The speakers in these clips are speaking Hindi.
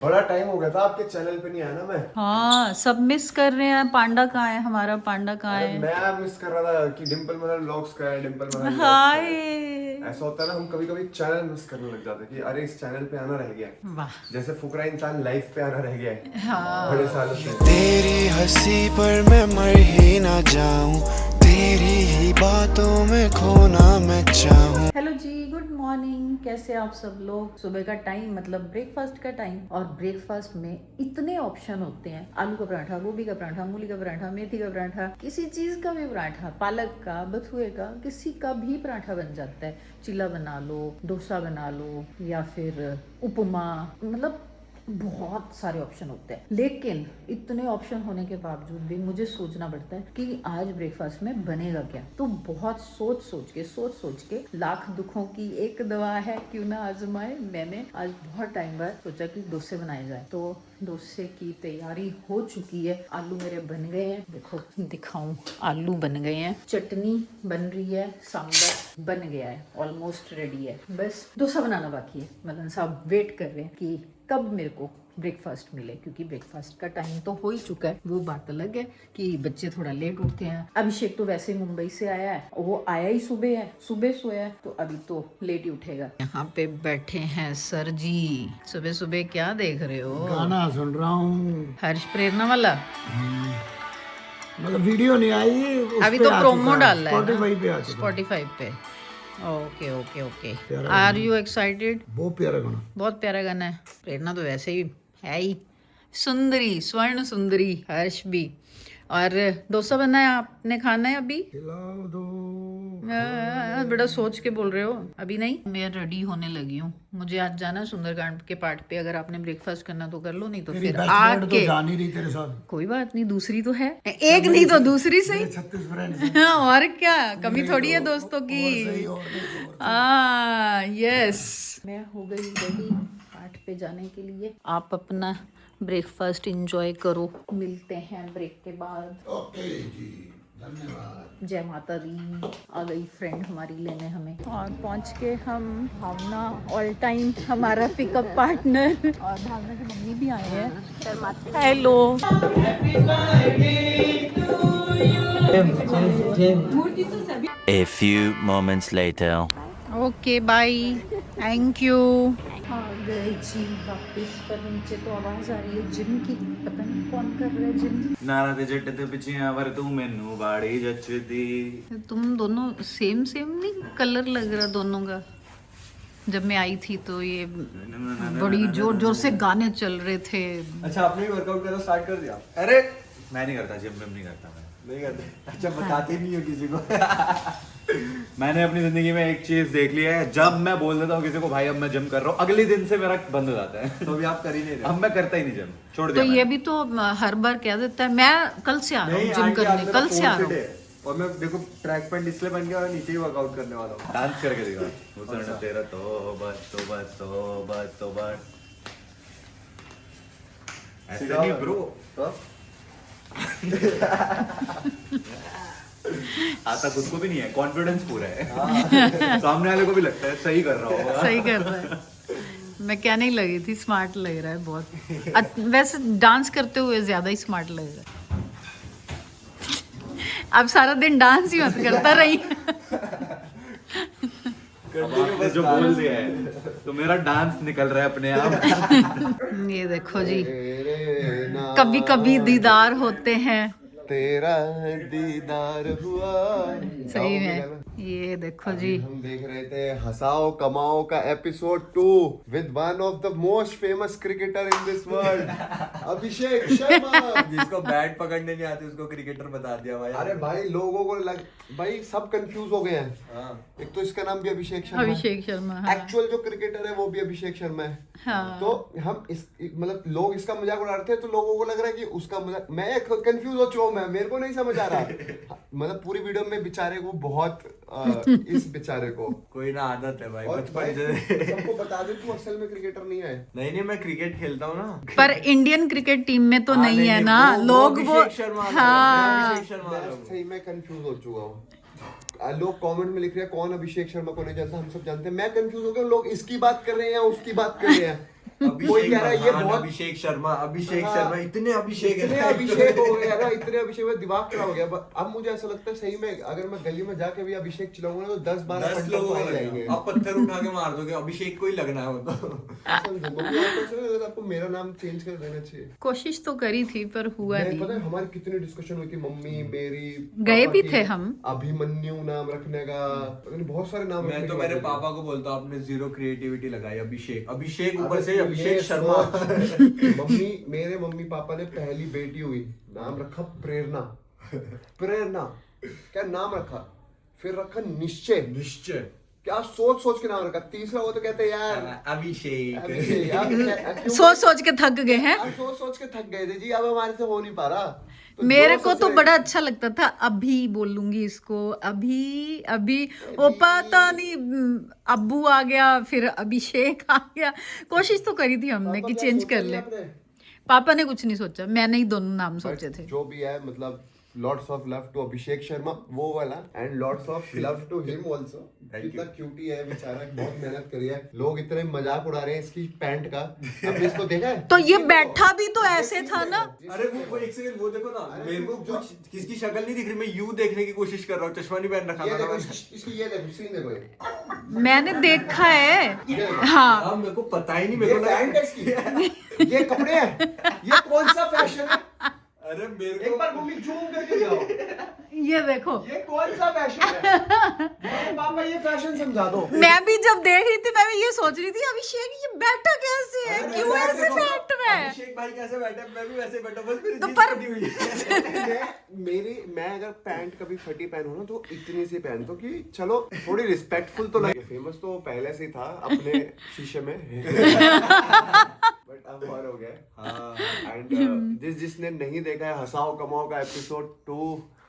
बड़ा टाइम हो गया था आपके चैनल पे नहीं आया ना मैं। हाँ, सब मिस कर रहे हैं। पांडा कहाँ है? हमारा पांडा कहाँ अरे है? मैं मिस कर रहा था कि डिम्पल मदन व्लॉग्स का है, डिम्पल मदन व्लॉग्स का हाय। है। ऐसा होता है ना, हम कभी कभी चैनल मिस करने लग जाते हैं कि अरे इस चैनल पे आना रह गया है। वाह। जैसे फुकरा इंसान लाइफ पे आना रह गया है हाँ। बड़े सालों से। तेरी हंसी पर मैं मर ही ना जाऊं, तेरी ही बातों में खोना मैं चाहूं। हेलो जी, गुड मॉर्निंग। कैसे आप सब लोग? सुबह का टाइम मतलब ब्रेकफास्ट का टाइम, और ब्रेकफास्ट में इतने ऑप्शन होते हैं। आलू का पराठा, गोभी का पराठा, मूली का पराठा, मेथी का पराठा, किसी चीज का भी पराठा, पालक का, बथुए का, किसी का भी पराठा बन जाता है। चिल्ला बना लो, डोसा बना लो, या फिर उपमा, मतलब बहुत सारे ऑप्शन होते हैं। लेकिन इतने ऑप्शन होने के बावजूद भी मुझे सोचना पड़ता है कि आज ब्रेकफास्ट में बनेगा क्या। तो बहुत सोच सोच के लाख दुखों की एक दवा है, क्यों ना आजमाए। मैंने आज बहुत टाइम बाद सोचा कि डोसे बनाए जाए, तो डोसे की तैयारी हो चुकी है। आलू मेरे बन गए हैं, देखो दिखाऊं, आलू बन गए हैं, चटनी बन रही है, सांभर बन गया है, ऑलमोस्ट रेडी है। बस डोसा बनाना बाकी है। मदन साहब वेट कर रहे हैं कि कब मेरे को ब्रेकफास्ट मिले, क्योंकि ब्रेकफास्ट का टाइम तो हो ही चुका है। वो बात अलग है कि बच्चे थोड़ा लेट उठते हैं। अभिषेक तो वैसे मुंबई से आया है, वो आया ही सुबह है, सुबह सोया है, तो अभी तो लेट ही उठेगा। यहाँ पे बैठे हैं सर जी। सुबह सुबह क्या देख रहे हो? गाना सुन रहा हूँ। हर्ष प्रेरणा वाला? मतलब वीडियो नहीं आई, उस अभी पे तो आ प्रोमो चुका है, डाल रहा है Spotify पे आ ना, चुका है। स्पॉटिफाई पे। Okay okay okay. प्यारा आर यू एक्साइटेड? बहुत प्यारा गाना। बहुत प्यारा गाना है। प्रेरणा तो वैसे ही है ही सुंदरी, स्वर्ण सुंदरी। हर्ष भी। और डोसा बना है, आपने खाना है अभी? खिलाओ दो। बड़ा सोच के बोल रहे हो। अभी नहीं, मैं रेडी होने लगी हूँ। मुझे आज जाना सुंदरकांड के पार्ट पे। अगर आपने ब्रेकफास्ट करना तो कर लो, नहीं तो तेरी फिर बेस्ट फ्रेंड तो आके। जा नहीं रही तेरे साथ। कोई बात नहीं, दूसरी तो है। एक नहीं तो दूसरी सही। 36 फ्रेंड्स और क्या, कमी थोड़ी है दोस्तों की। और सही, और नहीं तो और। हाँ यस। मैं हो गई रेडी पार्ट पे जाने के लिए। आप अपना ब्रेकफास्ट एंजॉय करो, मिलते हैं ब्रेक के बाद। ओके जी, धन्यवाद। जय माता दी। आ गई फ्रेंड हमारी लेने हमें, और पहुंच के हम भावना ऑल टाइम हमारा पिकअप पार्टनर, और भावना की मम्मी भी आए हैं। Hello. A few moments later. Okay bye, thank you. आ गए जी वापस। पर नीचे तो आवाज आ रही है जिम की, पता नहीं कौन कर रहा है जिम। नारा ते जट्ट ते पिछियां वर तू मैनू बाड़ी जचदी। तुम दोनों सेम सेम नहीं कलर लग रहा दोनों का। जब मैं आई थी तो ये बड़ी जोर जोर से गाने चल रहे थे। अच्छा, आपने भी वर्कआउट करना स्टार्ट कर दिया? अरे मैं नहीं करता, जिम में नहीं करता मैं। नहीं करते? अच्छा, बताते नहीं हो किसी को? मैंने अपनी जिंदगी में एक चीज देख ली है, जब मैं बोल देता हूँ किसी को भाई अब मैं जिम कर रहा हूँ, अगले दिन से मेरा बंद हो जाता है। तो अभी आप कर ही नहीं रहे। अब मैं करता ही नहीं जिम, छोड़ तो दिया ये मैंने। भी तो हर बार कह देता है मैं कल से आ रहा हूँ जिम करने, कल से आ रहा हूँ। और मैं देखो ट्रैक पैंट डिस्प्ले बन गया और नीचे ही वर्कआउट करने वाला हूँ। डांस करके दिखा मुसरना तेरा तौबा तौबा तौबा तौबा। ऐसे नहीं ब्रो, आता खुद को भी नहीं है, कॉन्फिडेंस पूरा है। सामने वाले को भी लगता है सही कर रहा होगा। सही कर रहा है। मैं क्या नहीं लगी थी, स्मार्ट लग रहा है बहुत। वैसे डांस करते हुए ज्यादा ही स्मार्ट लग रहा है। अब सारा दिन डांस ही मत करता रही। अब आपने जो बोल दिया है तो मेरा डांस निकल रहा है अपने आप। ये देखो जी, कभी कभी दीदार होते हैं। तेरा दीदार हुआ। सही में। ये देखो जी, हम देख रहे थे हंसाओ कमाओ का episode 2 with one of the most famous cricketer in this world, Abhishek Sharma. जिसको बैट पकड़ने नहीं आती उसको क्रिकेटर बता दिया भाई। अरे भाई, लोगों को भाई सब कंफ्यूज हो गए हैं। हाँ। एक तो इसका नाम भी अभिषेक शर्मा, अभिषेक शर्मा। हाँ। एक्चुअल जो क्रिकेटर है वो भी अभिषेक शर्मा है। हाँ। तो हम इस मतलब लोग इसका मजाक उड़ा रहे थे, तो लोगों को लग रहा है कि उसका मजाक। मैं कंफ्यूज हो चुका हूं, मैं मेरे को नहीं समझ आ रहा। मतलब पूरी वीडियो में बेचारे को बहुत इस बेचारे को कोई ना आदत है भाई और बचपन भाई, से। सबको बता दे तू असल में क्रिकेटर नहीं है। नहीं नहीं, मैं क्रिकेट खेलता हूँ ना। पर इंडियन क्रिकेट टीम में तो हाँ, नहीं है ना वो लोग। वो अभिषेक शर्मा वाला, हाँ। मैं अभिषेक शर्मा वाला मैं हूँ। सही में कंफ्यूज हो चुका हूँ। लोग कमेंट में लिख रहे हैं कौन अभिषेक शर्मा को नहीं जानता, हम सब जानते हैं। मैं कंफ्यूज हो गया, लोग इसकी बात कर रहे हैं या उसकी बात कर रहे हैं। कोई कह रहा है ये बहुत अभिषेक शर्मा हाँ। शर्मा इतने अभिषेक इतने है अभिषेक हो गए ना, इतने अभिषेक में दिमाग खराब हो गया। अब मुझे ऐसा लगता है सही में अगर मैं गली में जाके भी अभिषेक चिल्लाऊंगा ना तो 10-12 10 पंडित लोगों तो आ को ही जाएंगे। आप पत्थर उठा के मार दोगे, अभिषेक को ही लगना है वो तो। समझो, मम्मी आपको ऐसा नहीं लगा आपको मेरा नाम चेंज कर देना चाहिए? कोशिश तो करी थी पर हुआ नहीं, नहीं। पता है हमारी कितनी डिस्कशन हुई थी, मम्मी मेरी गए पापा भी की, थे हम। अभिमन्यु नाम रखने का, पता नहीं बहुत सारे नाम मैं रखने तो की मेरे बात हुई थी। पापा को बोलता हूँ आपने जीरो क्रिएटिविटी लगाई। अभिषेक ऊपर अबे से तू अभिषेक ये शर्मा। सोच, मेरे मम्मी पापा ने पहली बेटी हुई, नाम रखा प्रेरणा। प्रेरणा क्या नाम रखा, फिर रखा निश्चय। निश्चय क्या सोच सोच के नाम रखा। तीसरा वो तो कहते हैं यार अभिषेक। अभिषेक, क्यों? सोच सोच के थक गए हैं। अब सोच सोच के थक गए थे जी, अब हमारे से हो नहीं पा रहा। तो मेरे जो को तो सबसे- बड़ा अच्छा लगता था, अभी बोलूंगी इसको, अभी अभी वो पता नहीं अब्बू आ गया, फिर अभिषेक आ गया। कोशिश तो करी थी हमने पापा कि क्या चेंज सोचा कर नहीं ले। आपने? पापा ने कुछ नहीं सोचा, मैंने ही दोनों नाम सोचे थे। जो भी है मतलब lots of love to Abhishek Sharma वो वाला, and lots of love to him also. कितना क्यूटी है बेचारा, बहुत मेहनत करी है। लोग इतने मजाक उड़ा रहे हैं इसकी पैंट का, आपने इसको देखा है? तो ये बैठा भी तो ऐसे था ना। अरे वो एक सेकंड वो देखो ना, मेरे को कुछ किसकी शक्ल नहीं दिख रही, मैं यू देखने की कोशिश कर रहा हूँ। चश्मा नहीं पहन रखा ये था देखो, मैंने। इसकी ये देखो, सीन देखो ये। मैंने देखा है। हाँ हाँ, मेरे को पता ही नहीं, ये मेरे को पैंट है इसकी, ये कपड़े हैं, ये कौन सा फैशन है? अरे मेरे एक को बार मम्मी जूम करके दिखाओ, ये देखो, ये कौन सा फैशन है? मेरे पापा ये फैशन समझा दो। मैं भी जब देख रही थी मैं भी ये सोच रही थी अभिषेक ये बैठा कैसे है, अरे क्यों मैं ऐसे देखो, बैठ रहा है। अभिषेक भाई कैसे बैठे, मैं भी वैसे बैठा, बस मेरी तो जीन्स पर- फटी हुई है। मैं अगर पैंट कभी फटी पहनूं ना तो इतनी सी पहन दो कि चलो थोड़ी रिस्पेक्टफुल तो लगे। फेमस तो पहले से ही था अपने शीशे में, बट अब और हो गया। एंड जिसने नहीं देखा है हंसाओ कमाओ का एपिसोड 2,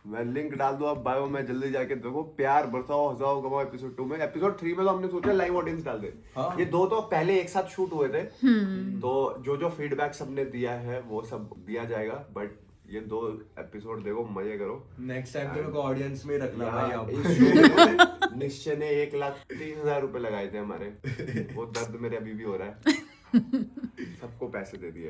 मैं लिंक डाल दूं आप बायो में, जल्दी जाके देखो। प्यार बरसाओ हंसाओ कमाओ एपिसोड 2 में। एपिसोड 3 में तो हमने सोचा लाइव ऑडियंस डाल दे। हाँ। ये दो तो पहले एक साथ शूट हुए थे, तो जो फीडबैक सबने दिया है वो सब दिया जाएगा। बट ये 2 एपिसोड देखो, मजे करो। नेक्स्ट टाइम तो मेरे को ऑडियंस में ही रखना भाई यहाँ आप। इस show में निश्चय ने 1,03,000 रुपए लगाए थे हमारे, वो दर्द मेरे अभी भी हो रहा है। सबको पैसे दे दिए,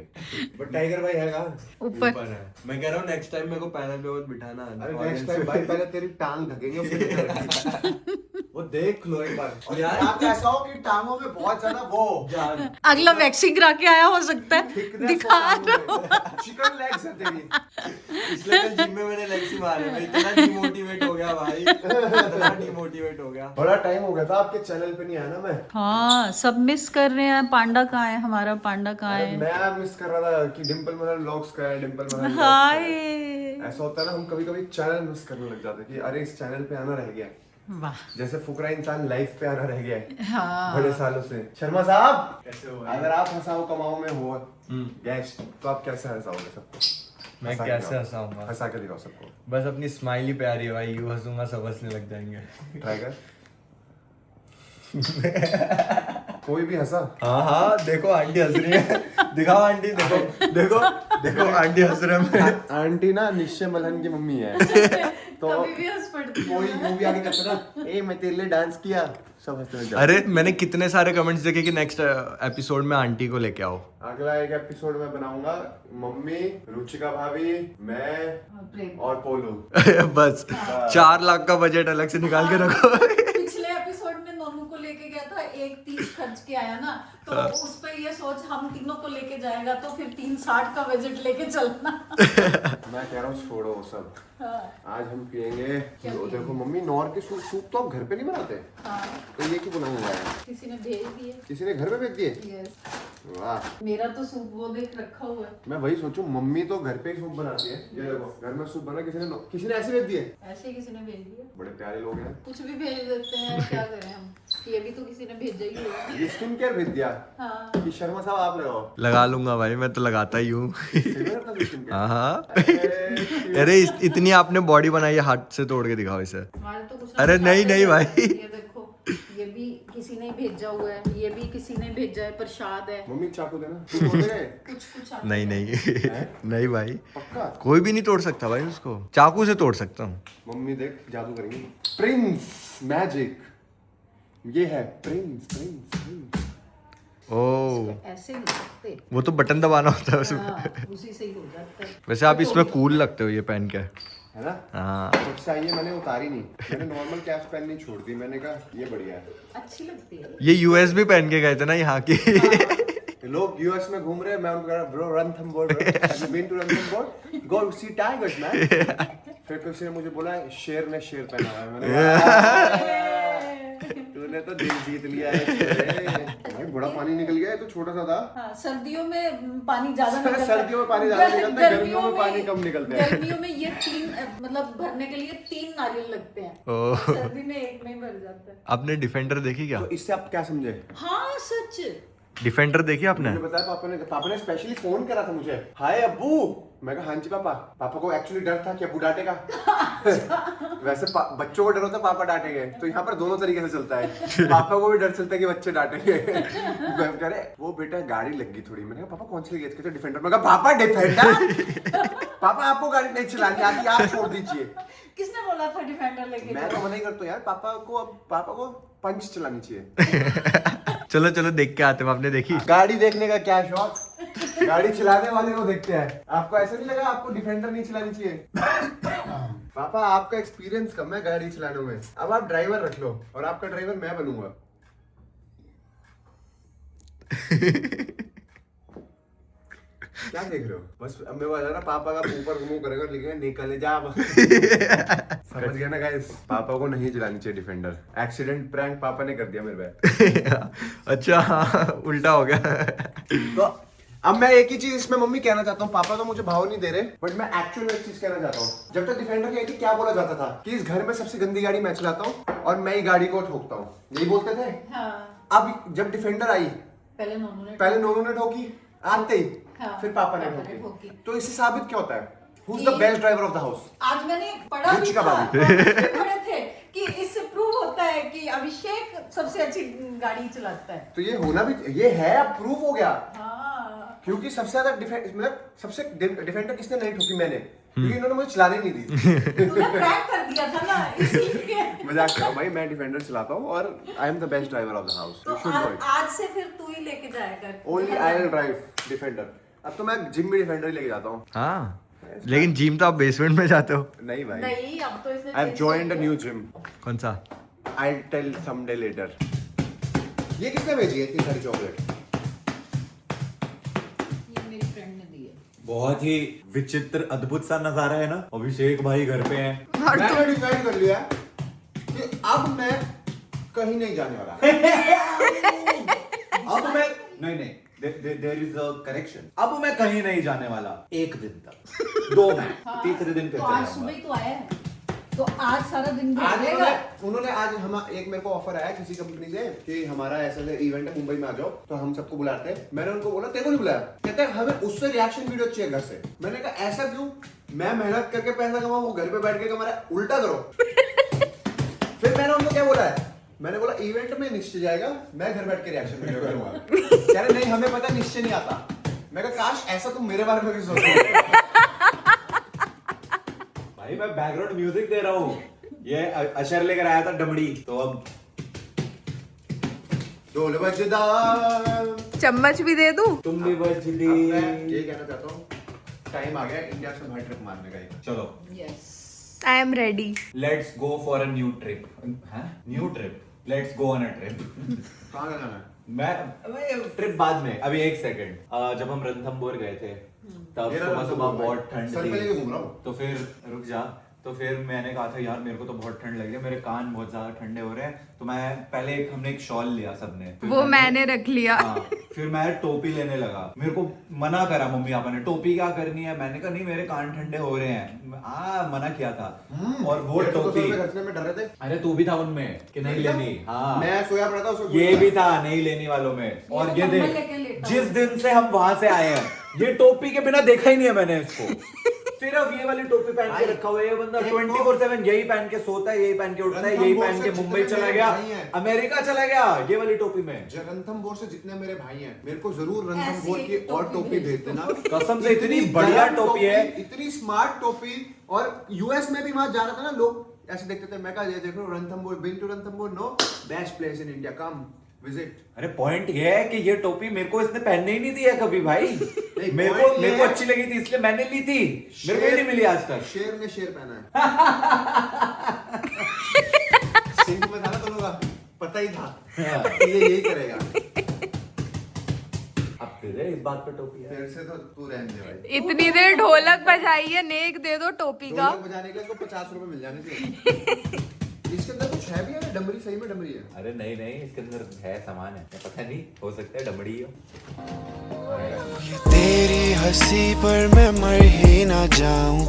बट टाइगर भाई है कहाँ? ऊपर ऊपर है। मैं कह रहा हूँ नेक्स्ट टाइम मेरे को पैनल पे मत बिठाना। अरे audience नेक्स्ट टाइम में। भाई पहले तेरी टांग ढकेंगे फिर वो देख लो एक बार। और यार- आप ऐसा हो कि टांगों में बहुत ज्यादा वो जान। अगला वैक्सिंग करा के आया हो सकता है, thickness दिखा हो रहा टांगों में। चिकन लेग्स है तेरी। पिछले कल जिम में मैंने लेग्स ही मारे, मैं इतना डिमोटिवेट हो गया भाई, इतना डिमोटिवेट हो गया। बड़ा टाइम हो गया था आपके चैनल पे नहीं आया ना मैं। हाँ, सब मिस कर रहे हैं। पांडा कहाँ है, हमारा पांडा कहाँ अरे है। मैं मिस कर रहा था कि डिंपल मदन व्लॉग्स का है, डिंपल मदन व्लॉग्स का हाय, है। ऐसा होता है ना, हम कभी कभी चैनल मिस करने लग जाते हैं कि अरे इस चैनल पे आना रह गया। वाह। जैसे फुकरा इंसान लाइफ पे आना रह गया है हाँ, बड़े सालों से। शर्मा साहब, कैसे हो? अगर आप हंसाओ कमाओ में हो गेस्ट तो आप कैसे हंसाओगे सबको? मैं हंसा के कैसे दिखाओ। हंसाऊंगा? हंसा के दिखाओ सबको। बस अपनी स्माइल ही प्यारी है भाई, यूं हंसूंगा सब हंसने लग जाएंगे। ट्राई कर। कोई भी हंसा? हाँ हाँ, देखो आंटी हंस रही है। दिखाओ आंटी, देखो देखो देखो आंटी हंस रहे हैं। आंटी ना निश्चय मल्हन की मम्मी है। तो कभी भी हंस पड़ती है। कोई मूवी आगे कहता ना, ए मैं तेरे लिए डांस किया, सब हंसने लग जाते। अरे मैंने कितने सारे कमेंट्स देखे कि नेक्स्ट एपिसोड में आंटी को लेके आओ। अगला एक एपिसोड में बनाऊंगा मम्मी, रुचिका भाभी, मैं और पोलू। बस 4 लाख का बजट अलग से निकाल के रखो। पिछले एपिसोड में नोनू को लेके गया था, 1,30 खर्च के आया ना, तो उस पे ये सोच हम तीनों को लेके जाएगा तो फिर 360 का बजट लेके चलना। मैं कह रहा हूँ छोड़ो वो सब। हाँ, आज हम पियेंगे, देखो मम्मी नॉर के सूप तो आप घर पे नहीं बनाते, हाँ, तो ये क्यों बनाऊंगा यार? किसी ने भेज दिए। किसी ने घर पे भेज दिए? यस, वाह। मेरा तो सूप वो देख रखा हुआ है। मैं वही सोचूं, मम्मी तो घर पे ही सूप बनाती है। ये देखो घर में सूप बना, किसी ने ऐसे भेज दिए। ऐसे ही किसी ने भेज दिया। बड़े प्यारे लोग हैं। कुछ भी भेज देते हैं, क्या करें हम। ये भी तो किसी ने भेजा ही होगा। ये स्किन केयर भेज दिया हाँ, कि शर्मा साहब आप लगाओ। लगा लूंगा भाई, मैं तो लगाता ही हूँ। सही में करता है स्किन केयर? हाँ हाँ। अरे, अरे इतनी आपने बॉडी बनाई है, हाथ से तोड़ के दिखाओ इसे। हमारे तो कुछ अरे कुछ नहीं, आता नहीं है। भाई। ये देखो, ये भी किसी ने भेजा हुआ है, ये भी किसी ने भेजा है, प्रसाद है। मम्मी चाकू देना, तू तोड़ देगा? कुछ कुछ आता नहीं नहीं नहीं भाई, पक्का? कोई भी नहीं तोड़ सकता भाई उसको, चाकू से तोड़ सकता हूँ। मम्मी देख जादू करेंगी। प्रिंस मैजिक, ये है प्रिंस प्रिंस प्रिंस। ओह, ऐसे नहीं सकते। वो तो बटन दबाना होता है उसमें। हाँ, उसी से ही हो जाता है। वैसे आप इसमें कूल लगते हो ये पहन के। है ना? हाँ, जब से आई है मैंने उतारी नहीं, मैंने नॉर्मल कैप्स पहननी छोड़ दी, मैंने कहा ये बढ़िया है। अच्छी लगती है। ये यूएस भी पहन के गए थे ना यहाँ की। लोग यूएस में घूम रहे हैं, मैं उनको कह रहा bro Ranthambore, have you been to Ranthambore? Go see tigers man. फिर किसी ने मुझे बोला शेर ने शेर पहना हुआ है, मैंने कहा तूने तो दिल जीत लिया है। भाई बड़ा पानी निकल गया है, तो छोटा सा था। हाँ, सर्दियों में पानी ज्यादा निकलता है। सर्दियों में पानी ज्यादा निकलता है, गर्मियों में पानी कम निकलता है। गर्मियों में ये 3 मतलब भरने के लिए 3 नारियल लगते हैं। ओह। सर्दी में 1 में ही भर जाता है। आपने डिफेंडर देखी क्या? तो इससे आप क्या समझे? हाँ सच। डिफेंडर देखी आपने? मैंने बताया पापा ने स्पेशली फोन करा था मुझे, हाय अब्बू। मैं कहा हाँ जी पापा। पापा को एक्चुअली डर था कि अब्बू डांटेगा। वैसे बच्चों को डर होता है पापा डांटेंगे, तो यहाँ पर दोनों तरीके से चलता है। पापा को भी डर चलता है कि बच्चे डांटेंगे। मैं कह रहे वो बेटा गाड़ी लग गई थोड़ी। मैंने कहा पापा कौन सी लगी? कहते डिफेंडर। मैं कहा पापा डिफेंडर? पापा आपको गाड़ी नहीं चलानी आती, आप छोड़ दीजिए। किसने बोला था डिफेंडर लेके? मैं तो मना ही करता हूँ यार, पापा को पंच चलानी चाहिए। चलो चलो देख के आते हैं। आपने देखी? गाड़ी देखने का क्या शौक, गाड़ी चलाने वाले को देखते हैं। आपको ऐसा नहीं लगा आपको डिफेंडर नहीं चलानी चाहिए? पापा आपका एक्सपीरियंस कम है गाड़ी चलाने में, अब आप ड्राइवर रख लो और आपका ड्राइवर मैं बनूंगा। क्या देख रहे हो? बस अब मैं बता रहा, पापा का ऊपर मुंह करेगा, लिखेगा निकले जा। समझ गया ना गाइस? पापा को नहीं चलानी चाहिए डिफेंडर। एक्सीडेंट प्रैंक पापा ने कर दिया मेरे पे। अच्छा, उल्टा हो गया। तो अब मैं एक ही चीज इसमें मम्मी कहना चाहता हूँ, पापा तो मुझे भाव नहीं दे रहे, बट मैं एक्चुअल में एक चीज कहना चाहता हूँ। जब तक डिफेंडर की थी क्या बोला जाता था कि इस घर में सबसे गंदी गाड़ी मैं चलाता हूँ और मैं ही गाड़ी को ठोकता हूँ, यही बोलते थे। हाँ। अब जब डिफेंडर आई, पहले नोनू ने ठोकी आते ही, हाँ, फिर पापा ने ठोकी। तो इससे साबित क्या होता है? Who is the best driver of the house? आज मैंने पढ़ा भी था, पढ़े थे कि इससे प्रूव होता है कि अभिषेक सबसे अच्छी गाड़ी चलाता है। तो ये होना भी, ये है, अब प्रूव हो गया। हाँ। क्योंकि सबसे ज्यादा मतलब सबसे डिफेंडर किसने नहीं ठोकी? मैंने, क्योंकि इन्होंने मुझे चलाने नहीं दी। तूने प्रैंक कर दिया था ना, इसलिए। मजाक कर रहा हूं भाई, मैं डिफेंडर चलाता हूं और I am the best driver of the house. तो आज से फिर तू ही लेके जाया कर। Only I will drive defender. अब तो मैं जिम में डिफेंडर ही लेके जाता हूं। हाँ, लेकिन जिम तो आप बेसमेंट में जाते हो। नहीं भाई, नहीं, अब तो इसने I have joined a new gym. कौन सा? I will tell someday later. ये किसने भेजी है इतनी सारी चॉकलेट? ये मेरी फ्रेंड ने दी है। बहुत ही विचित्र अद्भुत सा नजारा है ना। अभिषेक भाई घर पे हैं। मैंने डिसाइड कर लिया कि अब मैं कहीं नहीं जाने वाला। अब मैं नहीं, देयर इज अ करेक्शन। अब मैं कहीं नहीं जाने वाला, 1 दिन तक, 2 मैं, तीसरे दिन पे तो चला आज सुबह ही तो आया है, तो आज सारा दिन आज रहेगा। उन्होंने आज हम एक मेरे को ऑफर आया किसी कंपनी से कि हमारा ऐसा इवेंट है मुंबई में, आ जाओ, तो हम सबको बुलाते हैं। मैंने उनको बोला तेरे को नहीं बुलाया? कहते हैं हमें उससे रिएक्शन वीडियो चाहिए घर से। मैंने कहा ऐसा क्यों? मैं मेहनत करके पैसा कमाऊं, वो घर पे बैठ के कमा, उल्टा करो। फिर मैंने उनको क्या बोला है? मैंने बोला इवेंट में निश्चय जाएगा, मैं घर बैठ के रिएक्शन वीडियो करूंगा। कह रहे नहीं हमें पता निश्चय नहीं आता। मैं कहा काश ऐसा तुम मेरे बारे में भी सोचो। भाई मैं बैकग्राउंड म्यूजिक दे रहा हूँ। ये अशर लेकर आया था डमड़ी, तो अब ढोल बजदा, चम्मच भी दे दूं? तुम भी बज दी। मैं ये कहना चाहता हूँ, टाइम आ गया इंडिया से बाहर ट्रिप मारने का। चलो, yes, I am ready. Let's go for a new trip. New trip, let's go on a trip. कहाँ जाना है? मैं ट्रिप बाद में, अभी 1 सेकंड। जब हम रणथंबोर गए थे तब सुबह सुबह बहुत ठंड सर पे लेके थी, घूम रहा हूँ। तो फिर रुक जा। तो फिर मैंने कहा था यार मेरे को तो बहुत ठंड लग रही है, मेरे कान बहुत ज्यादा ठंडे हो रहे हैं। तो मैं पहले हमने एक शॉल लिया सबने, फिर वो मैंने रख लिया। हाँ, फिर मैं टोपी लेने लगा। मेरे को मना करा मम्मी पापा ने, टोपी क्या करनी है? मैंने कहा नहीं मेरे कान ठंडे हो रहे हैं। मना किया था। और वो टोपी, खर्चने में डर रहे थे। अरे तू भी था उनमें कि नहीं लेनी? हाँ, मैं सोया पड़ा था उसको। ये भी था नहीं लेने वालों में। और ये कंबल लेके देख, लेटा जिस दिन से हम वहां से आए हैं, ये टोपी के बिना देखा ही नहीं है मैंने इसको। सिर्फ ये वाली टोपी पहन के रखा हुआ है ये बंदा। 24/7 यही पहन के सोता है, यही पहन के उठता है, यही पहन के मुंबई चला गया, अमेरिका चला गया ये वाली टोपी में। रणथंबोर से जितने मेरे भाई हैं, मेरे को जरूर रणथंबोर की और टोपी भेज देना। कसम से इतनी बढ़िया टोपी है, इतनी स्मार्ट टोपी। और यूएस में भी वहां जा रहा था ना, लोग ऐसे देखते थे। मैं कहा ये देखो Ranthambore, been to Ranthambore, no best place in India, come visit. अरे पॉइंट ये है कि ये टोपी मेरे को इसने पहनने ही नहीं दिया कभी भाई। मेरे point को ये है- अच्छी लगी थी इसलिए मैंने ली थी, मेरे को ही नहीं मिली आज तक। शेर ने शेर पहना है। सिंह में था ना दोनों का, पता ही था ये यही करेगा। अब तेरे इस बात पे टोपी है। तेरे से तो तू रहने दे भाई। इतनी देर ढोलक बजाई है, नेक दे दो टोपी का। ढोलक बजाने के लिए इसको 50 रुपए मिल जाने चाहिए। इसके अंदर कुछ है भी है, डमरी सही में डमरी है। अरे नहीं नहीं, इसके अंदर है सामान है, पता नहीं, हो सकता है डमड़ी हो। तेरी हंसी पर मैं मर ही ना जाऊं।